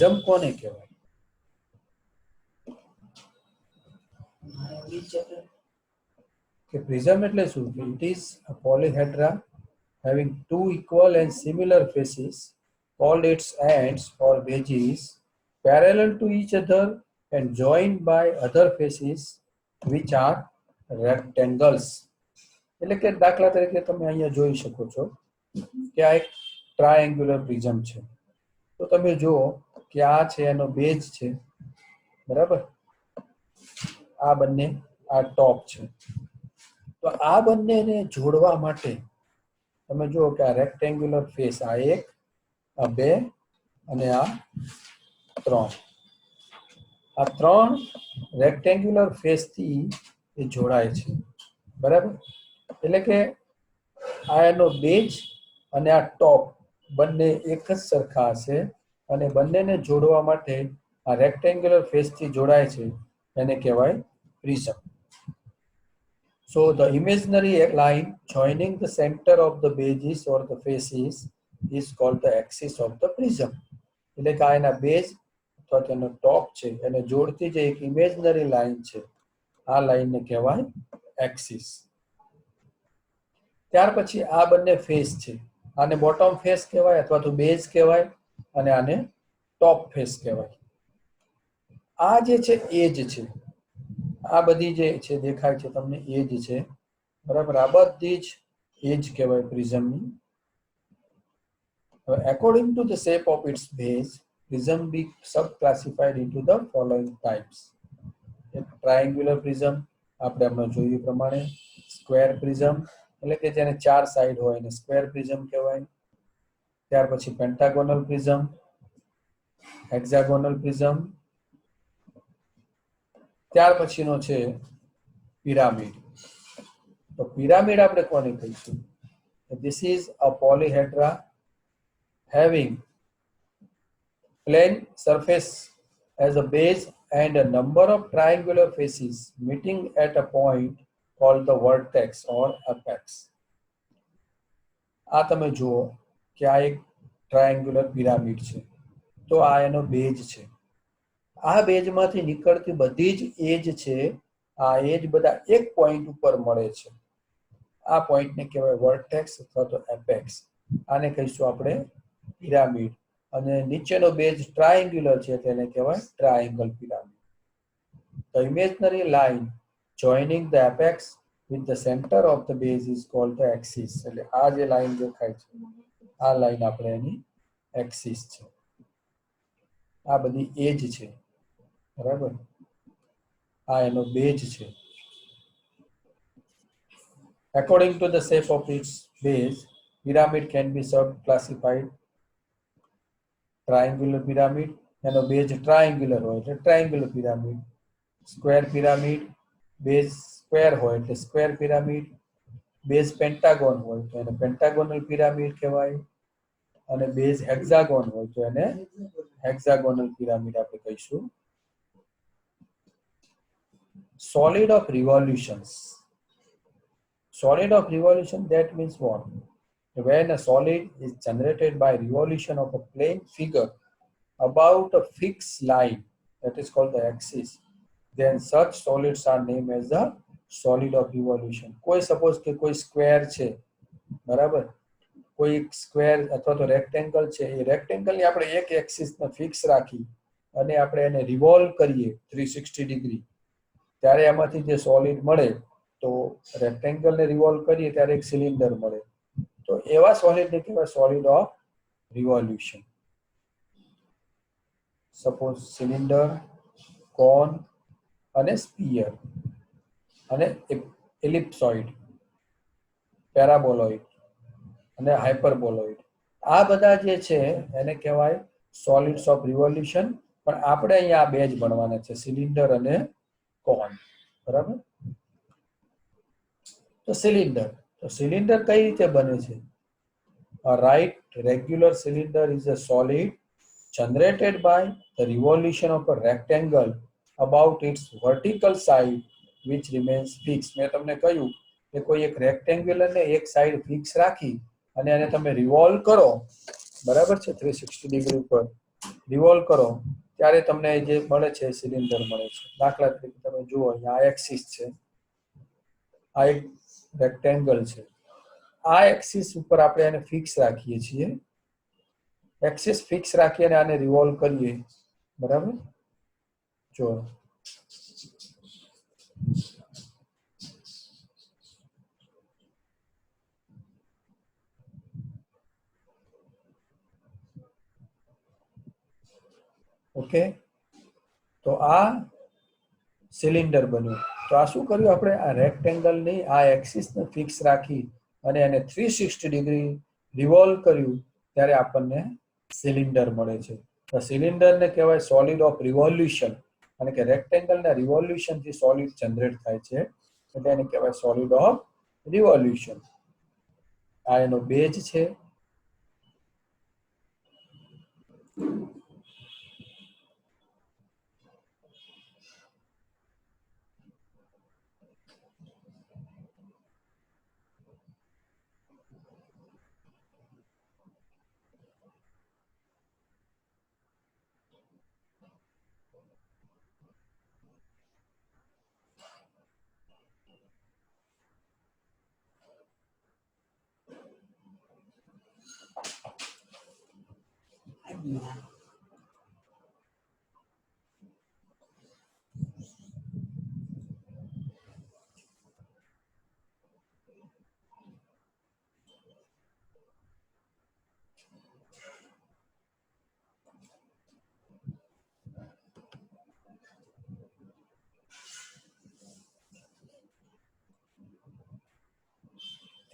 Prism કોને કહેવાય? કે પ્રિઝમ એટલે શું? It is a polyhedra having two equal and similar faces, all its ends or edges parallel to each other and joined by other faces which are rectangles. એટલે કે દાખલા તરીકે તમે અહીંયા જોઈ શકો છો કે આ એક ટ્રાયેંગ્યુલર પ્રિઝમ છે. તો તમે જુઓ કે આ છે એનો બેઝ છે, બરાબર? આ બંને આ ટોપ છે. તો આ બંનેને જોડવા માટે તમે જુઓ કે આ રેક્ટેંગ્યુલર ફેસ, આ એક, આ બે અને આ ત્રણ, આ ત્રણ રેક્ટેંગ્યુલર ફેસથી એ જોડાય છે, બરાબર? એટલે કે આ એનો બેઝ અને આ ટોપ બંને એક જ સરખા હશે અને બંનેને જોડવા માટે આ રેક્ટેંગ્યુલર ફેસથી જોડાય છે, એને કહેવાય prism. So the imaginary line joining the center of the bases or the faces is called the axis of the prism. એટલે કે આ એના બેઝ અથવા તેનો ટોપ છે એને જોડતી જે એક ઇમેજનરી લાઈન છે, આ લાઈનને કહેવાય એક્સિસ. ત્યાર પછી આ બંને ફેસ છે, આને બોટમ ફેસ કહેવાય અથવા તો બેઝ કહેવાય અને આને ટોપ ફેસ કહેવાય. આ જે છે એજ છે, આ બધી જે છે દેખાય છે તમને એજ છે, બરાબર? આ બધી જ એજ કહેવાય પ્રિઝમની. According to the shape of its base, prism be sub-classified into the following types. એક ટ્રાયેંગ્યુલર પ્રિઝમ આપણે હમણાં જોયું પ્રમાણે, સ્ક્વેર પ્રિઝમ એટલે કે જેને ચાર સાઈડ હોય એને સ્ક્વેર પ્રિઝમ કહેવાય. ત્યાર પછી પેન્ટાગોનલ પ્રિઝમ, હેક્ઝાગોનલ પ્રિઝમ, ત્યાર પછીનો છે પિરામિડ. તો પિરામિડ આપણે કોને કહીશું? This is a polyhedra having plane surface as a base and a number of triangular faces meeting at a point called the vertex or apex. આ તમે જુઓ કે આ એક ટ્રાયેંગ્યુલર પિરામિડ છે, તો આ એનો બેઝ છે. આ બેઝમાંથી નીકળતી બધી જ એજ છે, આ એજ બધા એક પોઈન્ટ ઉપર મળે છે. આ પોઈન્ટને કહેવાય વર્ટેક્સ અથવા તો એપેક્સ. આને કહીશું આપણે પિરામિડ. અને નીચેનો બેઝ ટ્રાયેંગ્યુલર છે તેને કહેવાય triangle pyramid. The imaginary line joining the apex with the center of the base is called the axis. એટલે આ જે લાઈન દેખાય છે આ લાઈન આપણે એની એક્સિસ છે. આ બધી એજ છે, બરાબર? આ એનો બેઝ છે. According to the shape of its base, pyramid can be sub-classified. Triangular pyramid, એનો બેઝ ટ્રાયેંગ્યુલર હોય એટલે triangular pyramid. Square pyramid, base square હોય એટલે સ્ક્વેર પિરામિડ. બેઝ પેન્ટાગોન હોય તો એને પેન્ટાગોનલ પિરામિડ કહેવાય. અને બેઝ હેક્ઝાગોન હોય તો એને હેક્ઝાગોનલ પિરામિડ આપણે કહીશું. Solid of revolutions. Solid of revolution, that means what? When a solid is generated by revolution of a plane figure about a fixed line, that is called the axis, then such solids are named as the solid of revolution. કોઈ suppose કે કોઈ square છે, બરાબર? કોઈ square અથવા તો rectangle છે, એ રેક્ટેંગલની આપણે એક એક્સિસને ફિક્સ રાખી અને આપણે એને રિવોલ્વ કરીએ 360 ડિગ્રી, ત્યારે એમાંથી જે સોલિડ મળે, તો રેક્ટેંગલને રિવોલ્વ કરીએ ત્યારે એક સિલિન્ડર મળે. તો એવા સોલિડને કહેવાય solid of revolution. Suppose cylinder, cone અને સ્ફિયર અને એલિપ્સોઇડ, પેરાબોલોઇડ અને હાઇપરબોલોઇડ, આ બધા જે છે એને કહેવાય સોલિડ્સ ઓફ રિવોલ્યુશન. પણ આપણે અહીંયા આ બે જ ભણવાના છે, સિલિન્ડર અને કોન, બરાબર? તો સિલિન્ડર કઈ રીતે બને છે? A right regular cylinder is a solid generated by the revolution of a rectangle about its vertical side which remains fixed. મેં તમને કહ્યું કે કોઈ એક રેક્ટેંગ્યુલરને એક સાઈડ ફિક્સ રાખી અને એને તમે રિવોલ્વ કરો, બરાબર છે, 360 ડિગ્રી ઉપર, રિવોલ્વ કરો ત્યારે તમને જે મળે છે સિલિન્ડર મળે છે. દાખલા તરીકે તમે જુઓ અહીંયા આ એક્સિસ છે, આ એક રેક્ટેંગલ છે. આ એક્સિસ ઉપર આપણે એને ફિક્સ રાખીએ છીએ. એક્સિસ ફિક્સ રાખી અને આને રિવોલ્વ કરીએ, બરાબર. જો ઓકે, તો આ સિલિન્ડર બન્યું. તો આ શું કર્યું આપણે? આ રેક્ટેંગલની આ એક્સિસને ફિક્સ રાખી અને એને 360 ડિગ્રી રિવોલ્વ કર્યું ત્યારે આપણને સિલિન્ડર મળે છે. તો સિલિન્ડરને કહેવાય સોલિડ ઓફ રિવોલ્યુશન, અને કે રેક્ટેંગલના રિવોલ્યુશનથી સોલિડ જનરેટ થાય છે એટલે એને કહેવાય સોલિડ ઓફ રિવોલ્યુશન. આ એનો બેઝ છે.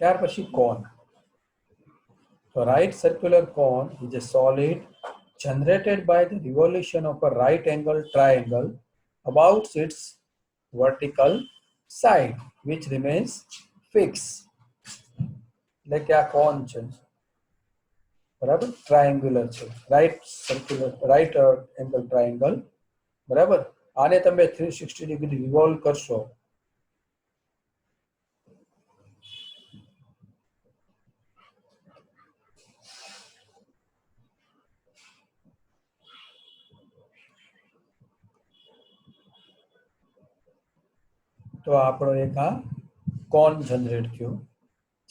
ત્યાર પછી કોન. So right circular cone is a solid generated by the revolution of a right angle triangle about its vertical side, which remains fixed. એટલે કે આ કોન છે, બરાબર, ટ્રાયેંગ્યુલર છે, રાઈટ એંગલ ટ્રાયેંગલ, બરાબર. આને તમે 360 ડિગ્રી રિવોલ્વ કરશો તો આપણો એક આ કોન જનરેટ થયો,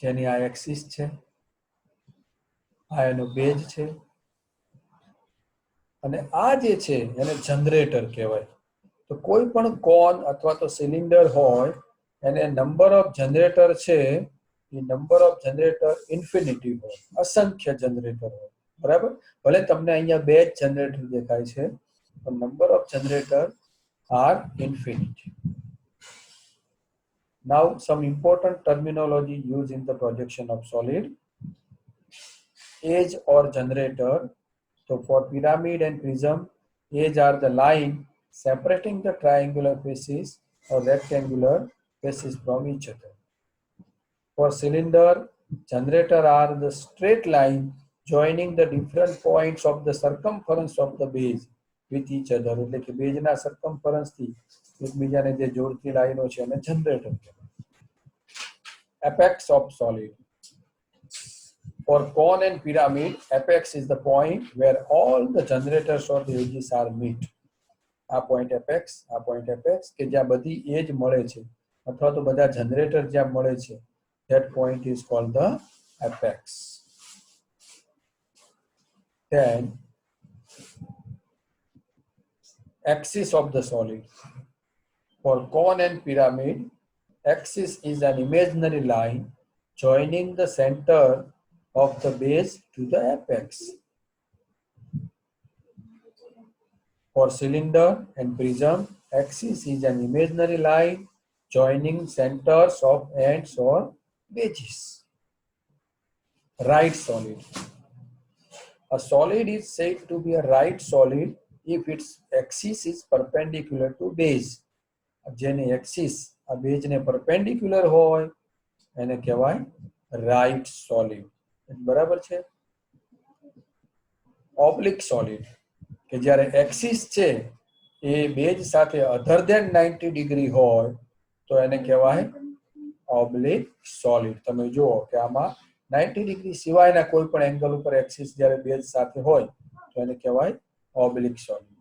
જેની આ એક્સિસ છે, આ એનો બેઝ છે, અને આ જે છે એને જનરેટર કહેવાય. તો કોઈ પણ કોન અથવા તો સિલિન્ડર હોય એને નંબર ઓફ જનરેટર છે એ નંબર ઓફ જનરેટર ઇન્ફિનિટી હોય, અસંખ્ય જનરેટર હોય, બરાબર. ભલે તમને અહીંયા બે જ જનરેટર દેખાય છે પણ number of generator are infinity. Now some important terminology used in the projection of solid. Edge or generator. So for pyramid and prism, edge are the line separating the triangular faces or rectangular faces from each other. For cylinder, generator are the straight line joining the different points of the circumference of the base with each other. એટલે કે બેઝના circumference થી એકબીજાને જે જોડતી લાઈનો છે એને generator કહેવાય. Apex of solid. For cone and pyramid, apex is the point where all the generators or the edges are meet. આ point apex કે જ્યાં બધી એજ મળે છે અથવા તો બધા જનરેટર જ્યાં મળે છે, that point is called the apex. Then axis of the solid. For cone and pyramid, axis is an imaginary line joining the center of the base to the apex. For cylinder and prism, axis is an imaginary line joining centers of ends or bases. Right solid. A solid is said to be a right solid if its axis is perpendicular to base. જેની axis આ બેઝને perpendicular હોય એને કહેવાય right solid, બરાબર છે. Oblique solid કે જ્યારે axis છે એ બેઝ સાથે અધર દેન 90 ડિગ્રી હોય તો એને કહેવાય ઓબ્લિક સોલિડ. તમે જુઓ કે આમાં 90 ડિગ્રી સિવાયના કોઈ પણ એંગલ ઉપર એક્સિસ જ્યારે બેઝ સાથે હોય તો એને કહેવાય ઓબ્લિક સોલિડ.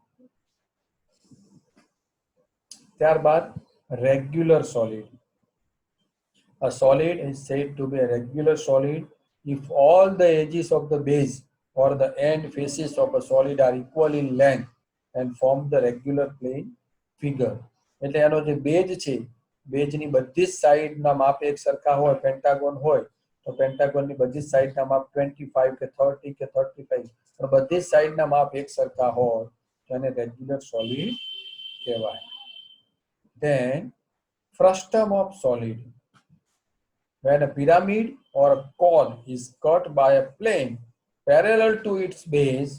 ત્યારબાદ regular solid. A solid is said to be a regular solid if all the edges of the base or the end faces of a solid are equal in length and form the regular plane figure. એટલે એનો જે base છે, બેઝની બધી જ સાઈડના માપ એક સરખા હોય, પેન્ટાગોન હોય તો પેન્ટાગોનની બધી જ સાઈડના માપ 25 કે 30 કે 35, પણ બધી જ સાઈડના માપ એક સરખા હોય તો એને રેગ્યુલર સોલિડ કહેવાય. Then frustum of solid. When a pyramid or a cone is cut by a plane parallel to its base,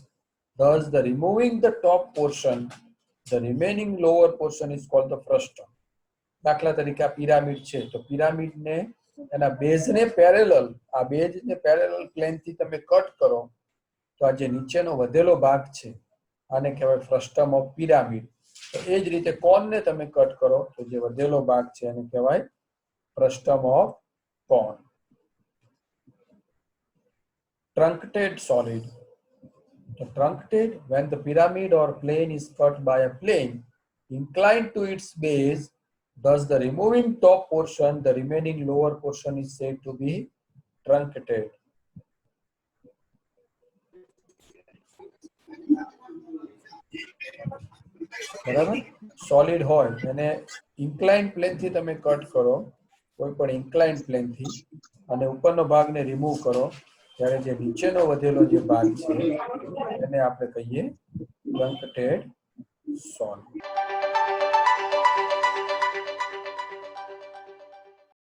thus the removing the top portion, the remaining lower portion is called the frustum. દાખલા તરીકે આ pyramid છે તો પિરામિડને એના બેઝને parallel, આ બેઝને parallel પ્લેનથી તમે cut કરો તો આ જે નીચેનો વધેલો ભાગ છે આને કહેવાય ફ્રસ્ટમ ઓફ પિરામિડ. તો એ જ રીતે કોનને તમે કટ કરો તો જે વધેલો ભાગ છે એને કહેવાય frustum of cone. Truncated solid. The truncated, when the pyramid or plane is cut by a plane inclined to its base, thus the removing top portion, the remaining lower portion is said to be truncated. બરાબર, solid હોય એને incline પ્લેનથી તમે cut કરો, કોઈ પણ incline પ્લેનથી, અને ઉપરનો ભાગને રિમૂવ કરો ત્યારે જે નીચેનો વધેલો જે ભાગ છે એને આપણે કહીએ ટ્રંકેટેડ સોલિડ.